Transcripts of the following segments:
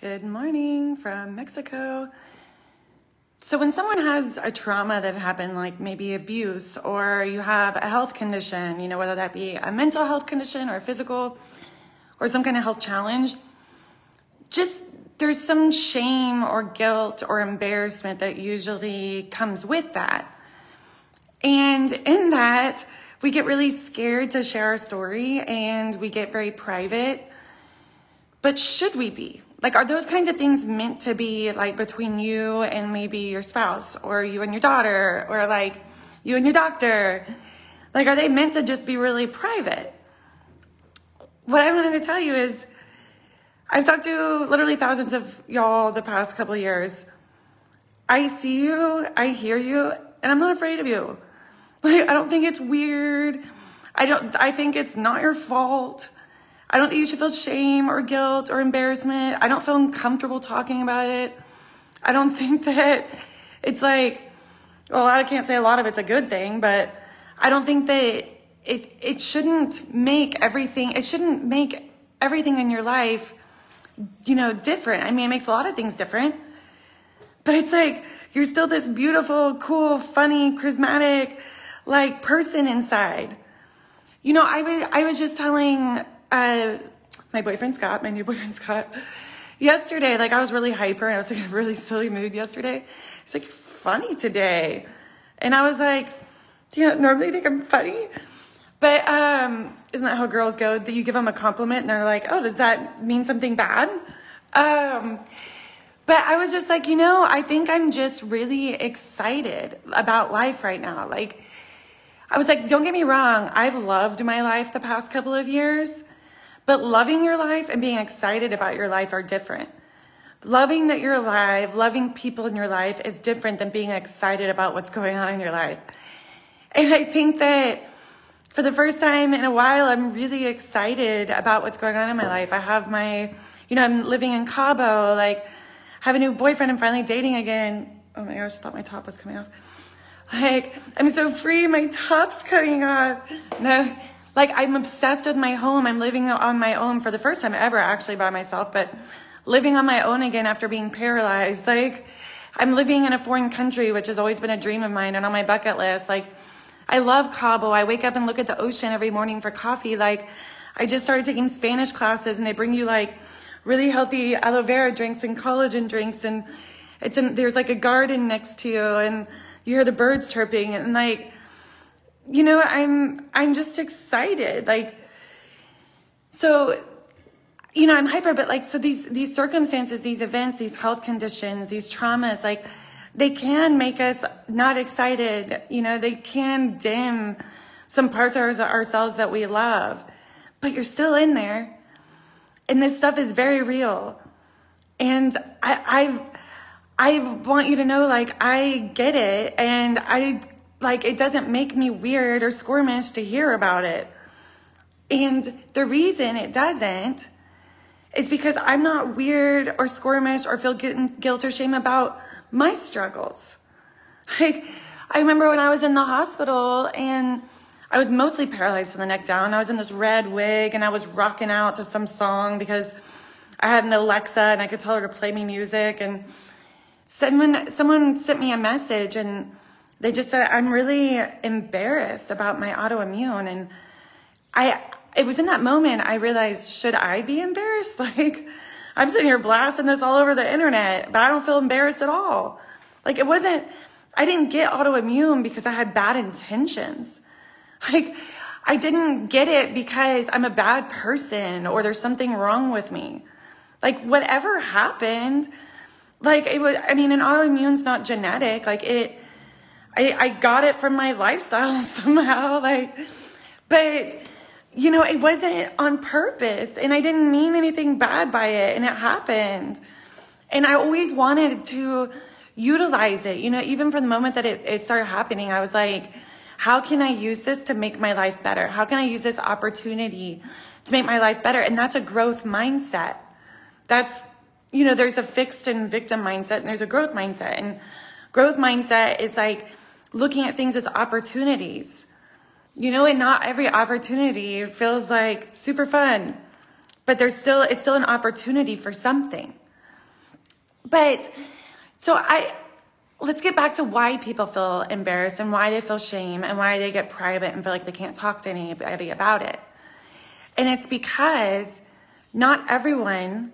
Good morning from Mexico. So when someone has a trauma that happened, like maybe abuse, or you have a health condition, whether that be a mental health condition or a physical or some kind of health challenge, just there's some shame or guilt or embarrassment that usually comes with that. And in that, we get really scared to share our story and we get very private. But should we be? Like, are those kinds of things meant to be like between you and maybe your spouse, or you and your daughter, or like you and your doctor? Like, are they meant to just be really private? What I wanted to tell you is I've talked to literally thousands of y'all the past couple of years. I see you, I hear you, and I'm not afraid of you. Like, I don't think it's weird. I think it's not your fault. I don't think you should feel shame or guilt or embarrassment. I don't feel uncomfortable talking about it. I don't think that it's like, well, I can't say a lot of it's a good thing, but I don't think that it shouldn't make everything in your life, different. I mean, it makes a lot of things different, but it's like, you're still this beautiful, cool, funny, charismatic, like, person inside. I was just telling my new boyfriend Scott, yesterday, like, I was really hyper and I was like in a really silly mood yesterday. He's like, "You're funny today." And I was like, "Do you not normally think I'm funny?" But isn't that how girls go? That you give them a compliment and they're like, "Oh, does that mean something bad?" But I was just like, I think I'm just really excited about life right now. Like, I was like, don't get me wrong, I've loved my life the past couple of years, but loving your life and being excited about your life are different. Loving that you're alive, loving people in your life is different than being excited about what's going on in your life. And I think that for the first time in a while, I'm really excited about what's going on in my life. I have I'm living in Cabo, like, have a new boyfriend, I'm finally dating again. Oh my gosh, I thought my top was coming off. Like, I'm so free, my top's coming off. No, like, I'm obsessed with my home. I'm living on my own for the first time ever, actually, by myself, but living on my own again after being paralyzed. Like, I'm living in a foreign country, which has always been a dream of mine and on my bucket list. Like, I love Cabo. I wake up and look at the ocean every morning for coffee. Like, I just started taking Spanish classes and they bring you like really healthy aloe vera drinks and collagen drinks, and there's like a garden next to you and you hear the birds chirping, and like, I'm just excited. Like, so, I'm hyper, but like, so these circumstances, these events, these health conditions, these traumas, like, they can make us not excited. They can dim some parts of ourselves that we love, but you're still in there. And this stuff is very real. And I want you to know, like, I get it. And it doesn't make me weird or squirmish to hear about it. And the reason it doesn't is because I'm not weird or squirmish or feel guilt or shame about my struggles. Like, I remember when I was in the hospital and I was mostly paralyzed from the neck down. I was in this red wig and I was rocking out to some song because I had an Alexa and I could tell her to play me music. And someone sent me a message and they just said, "I'm really embarrassed about my autoimmune." And it was in that moment I realized, should I be embarrassed? Like, I'm sitting here blasting this all over the internet, but I don't feel embarrassed at all. Like, I didn't get autoimmune because I had bad intentions. Like, I didn't get it because I'm a bad person or there's something wrong with me. Like, whatever happened, like, an autoimmune's not genetic. Like, I got it from my lifestyle somehow. Like, but, it wasn't on purpose and I didn't mean anything bad by it, and it happened. And I always wanted to utilize it, even from the moment that it started happening. I was like, how can I use this to make my life better? How can I use this opportunity to make my life better? And that's a growth mindset. That's, there's a fixed and victim mindset and there's a growth mindset. And growth mindset is like looking at things as opportunities, and not every opportunity feels like super fun, but it's still an opportunity for something. But let's get back to why people feel embarrassed and why they feel shame and why they get private and feel like they can't talk to anybody about it. And it's because not everyone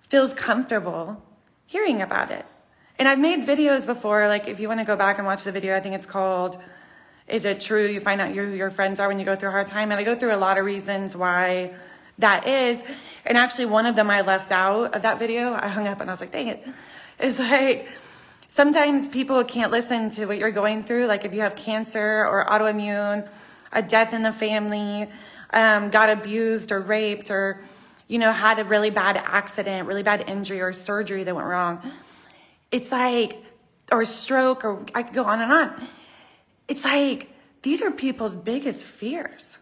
feels comfortable hearing about it. And I've made videos before, like if you want to go back and watch the video, I think it's called, Is It True? You find out who your friends are when you go through a hard time. And I go through a lot of reasons why that is. And actually one of them I left out of that video. I hung up and I was like, dang it. It's like, sometimes people can't listen to what you're going through. Like if you have cancer or autoimmune, a death in the family, got abused or raped, or, had a really bad accident, really bad injury or surgery that went wrong. It's like, or a stroke, or I could go on and on. It's like, these are people's biggest fears.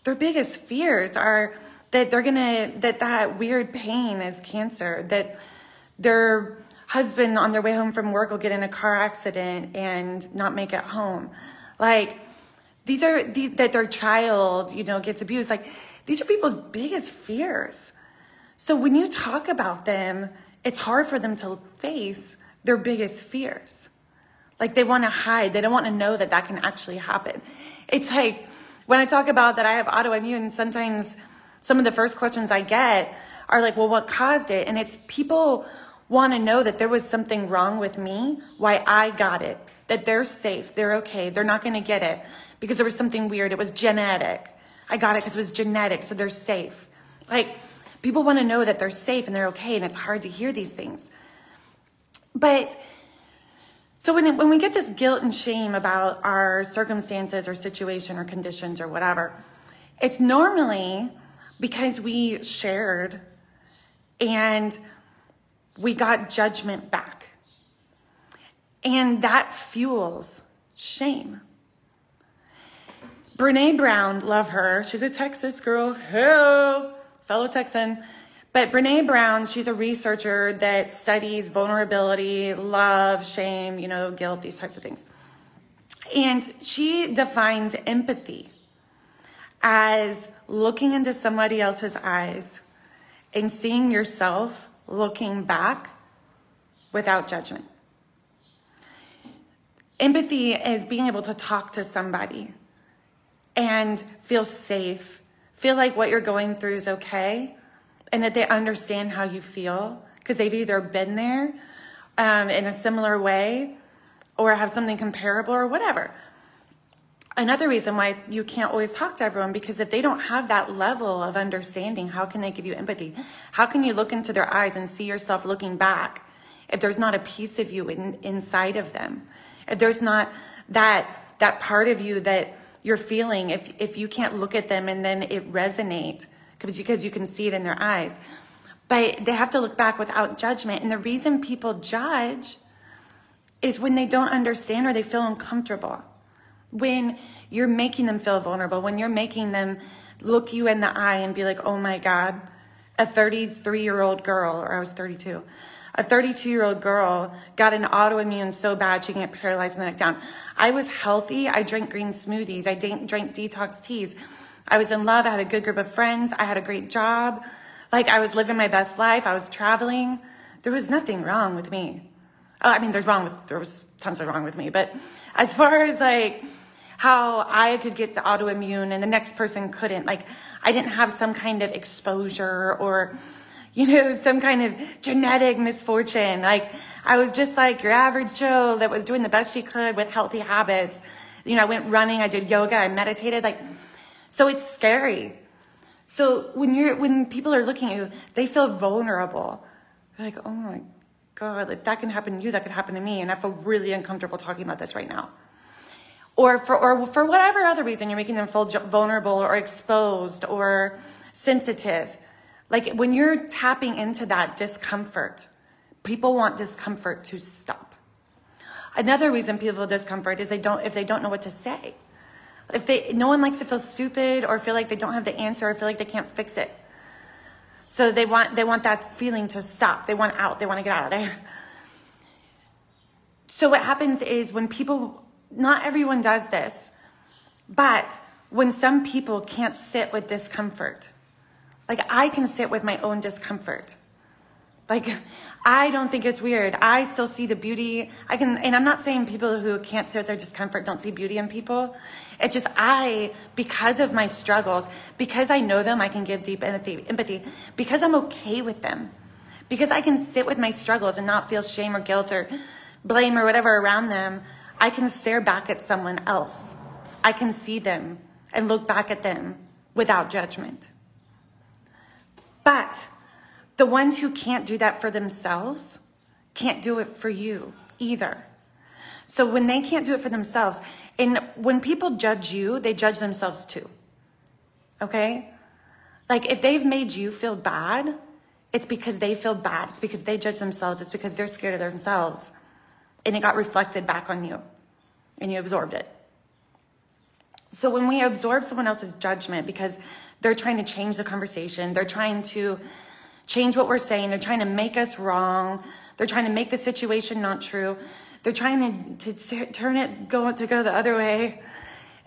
Their biggest fears are that that weird pain is cancer, that their husband on their way home from work will get in a car accident and not make it home. Like, that their child, gets abused. Like, these are people's biggest fears. So when you talk about them, it's hard for them to face their biggest fears. Like, they want to hide. They don't want to know that can actually happen. It's like, when I talk about that I have autoimmune, sometimes some of the first questions I get are like, well, what caused it? And it's people want to know that there was something wrong with me, why I got it, that they're safe, they're okay, they're not going to get it because there was something weird. It was genetic. I got it because it was genetic, so they're safe. Like, people want to know that they're safe and they're okay, and it's hard to hear these things. But so when we get this guilt and shame about our circumstances or situation or conditions or whatever, it's normally because we shared and we got judgment back. And that fuels shame. Brene Brown, love her. She's a Texas girl, fellow Texan. But Brene Brown, she's a researcher that studies vulnerability, love, shame, guilt, these types of things. And she defines empathy as looking into somebody else's eyes and seeing yourself looking back without judgment. Empathy is being able to talk to somebody and feel safe, feel like what you're going through is okay, and that they understand how you feel because they've either been there in a similar way or have something comparable or whatever. Another reason why you can't always talk to everyone, because if they don't have that level of understanding, how can they give you empathy? How can you look into their eyes and see yourself looking back if there's not a piece of you inside of them? If there's not that part of you that you're feeling, if you can't look at them and then it resonate because you can see it in their eyes. But they have to look back without judgment. And the reason people judge is when they don't understand or they feel uncomfortable. When you're making them feel vulnerable, when you're making them look you in the eye and be like, oh my God, a 33-year-old girl, or I was 32, a 32-year-old girl got an autoimmune so bad she can get paralyzed in the neck down. I was healthy. I drank green smoothies. I drank detox teas. I was in love. I had a good group of friends. I had a great job. Like, I was living my best life. I was traveling. There was nothing wrong with me. There was tons of wrong with me. But as far as like how I could get to autoimmune and the next person couldn't, like, I didn't have some kind of exposure or, some kind of genetic misfortune. Like, I was just like your average Joe that was doing the best she could with healthy habits. I went running, I did yoga, I meditated. So it's scary. So when people are looking at you, they feel vulnerable. They're like, oh my God, if that can happen to you, that could happen to me. And I feel really uncomfortable talking about this right now. Or for whatever other reason, you're making them feel vulnerable or exposed or sensitive. Like, when you're tapping into that discomfort, people want discomfort to stop. Another reason people feel discomfort is if they don't know what to say. No one likes to feel stupid or feel like they don't have the answer or feel like they can't fix it. So they want that feeling to stop. They want out. They want to get out of there. So what happens is when people, not everyone does this, but when some people can't sit with discomfort, like I can sit with my own discomfort, Like, I don't think it's weird. I still see the beauty. And I'm not saying people who can't sit with their discomfort don't see beauty in people. It's just because of my struggles, because I know them, I can give deep empathy, because I'm okay with them, because I can sit with my struggles and not feel shame or guilt or blame or whatever around them. I can stare back at someone else. I can see them and look back at them without judgment. But the ones who can't do that for themselves can't do it for you either. So when they can't do it for themselves, and when people judge you, they judge themselves too. Okay? Like if they've made you feel bad, it's because they feel bad. It's because they judge themselves. It's because they're scared of themselves. And it got reflected back on you. And you absorbed it. So when we absorb someone else's judgment because they're trying to change the conversation, they're trying to change what we're saying, they're trying to make us wrong, they're trying to make the situation not true, they're trying to turn it, go the other way.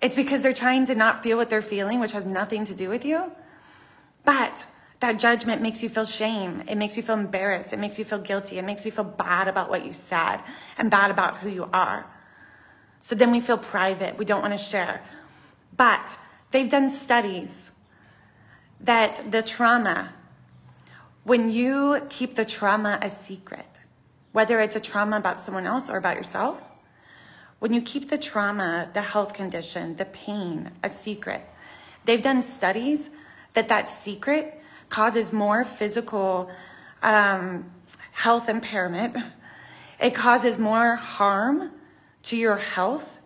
It's because they're trying to not feel what they're feeling, which has nothing to do with you. But that judgment makes you feel shame. It makes you feel embarrassed. It makes you feel guilty. It makes you feel bad about what you said and bad about who you are. So then we feel private. We don't want to share. But they've done studies that the trauma, when you keep the trauma a secret, whether it's a trauma about someone else or about yourself, when you keep the trauma, the health condition, the pain a secret, they've done studies that secret causes more physical health impairment. It causes more harm to your health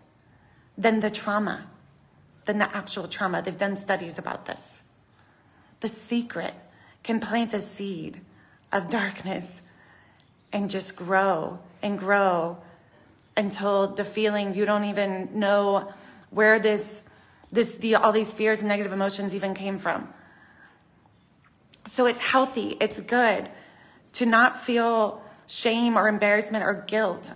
than the trauma, than the actual trauma. They've done studies about this. The secret can plant a seed of darkness and just grow and grow until the feelings, you don't even know where all these fears and negative emotions even came from. So it's healthy, it's good to not feel shame or embarrassment or guilt.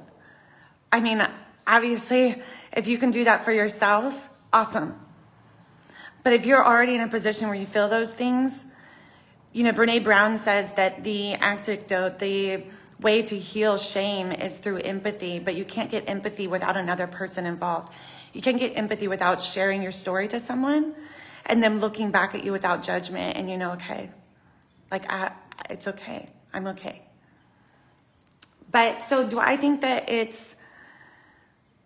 I mean, obviously, if you can do that for yourself, awesome. But if you're already in a position where you feel those things, you know, Brene Brown says that the antidote, the way to heal shame is through empathy, but you can't get empathy without another person involved. You can't get empathy without sharing your story to someone and them looking back at you without judgment and you know, okay, like it's okay, I'm okay. But so do I think that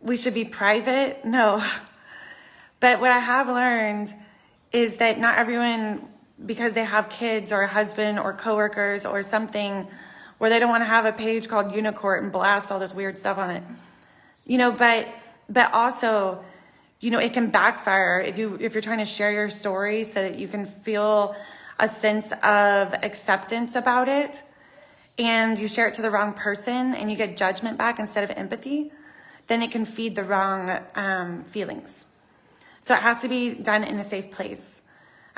we should be private? No. But what I have learned is that not everyone, because they have kids or a husband or coworkers or something where they don't want to have a page called Unicourt and blast all this weird stuff on it, you know, but also, you know, it can backfire if you're trying to share your story so that you can feel a sense of acceptance about it and you share it to the wrong person and you get judgment back instead of empathy, then it can feed the wrong feelings. So it has to be done in a safe place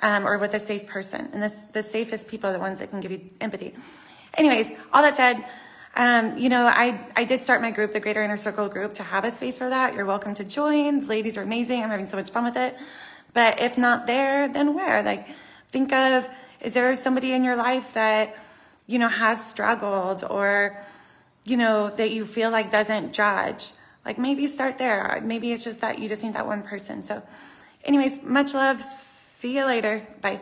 or with a safe person. And the safest people are the ones that can give you empathy. Anyways, all that said, you know, I did start my group, the Greater Inner Circle group, to have a space for that. You're welcome to join. The ladies are amazing. I'm having so much fun with it. But if not there, then where? Like, think of, is there somebody in your life that, you know, has struggled or, you know, that you feel like doesn't judge? Like maybe start there. Maybe it's just that you just need that one person. So anyways, much love. See you later. Bye.